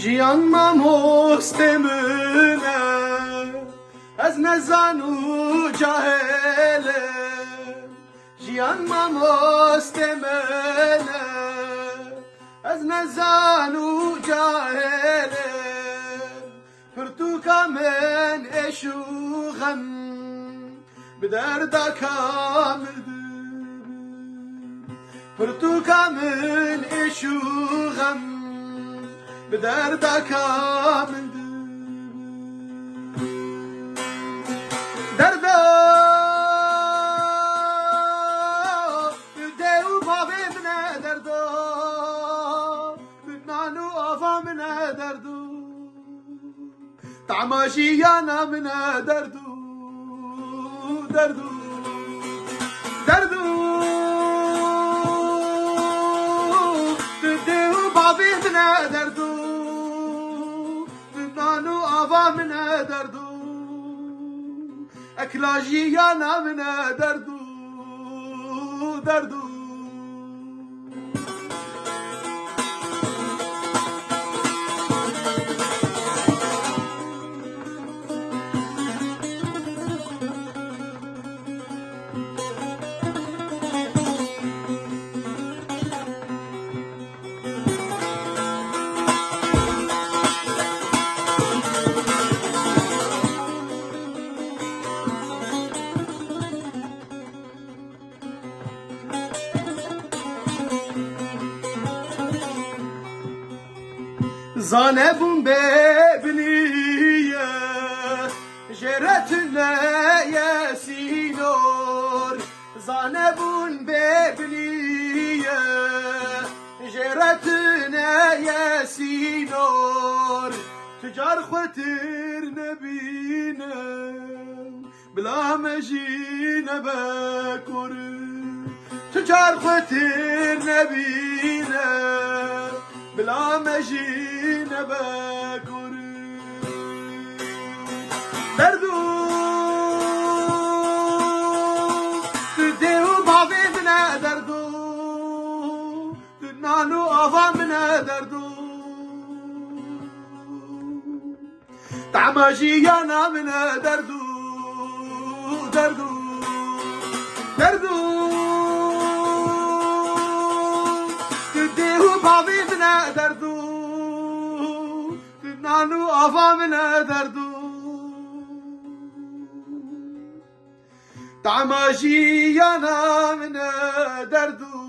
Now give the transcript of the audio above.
جیان ما مستمنه از نزان و جاهله جیان ما مستمنه از نزان و جاهله پرتوکا من اش و غم به درد کامل پرتوکا من اش و غم به درد کامل درد دیو بابی من درد بدنان و آفا من درد تعماشیانا من درد درد درد دیو بابی من درد من دردو اکلاجیانا من دردو دردو زانبون ببنیه جرتنا یسینور زانبون ببنیه جرتنا یسینور تجار خطر نبینه بلا مجینه بکر تجار خطر نبینه بلا مجینه بکر دردو دیو بابی من دردو نانو آفا من دردو تعماشیانا من دردو دردو دردو دیو بابی من دردو نانو آفا من دردو تعماشیانا من دردو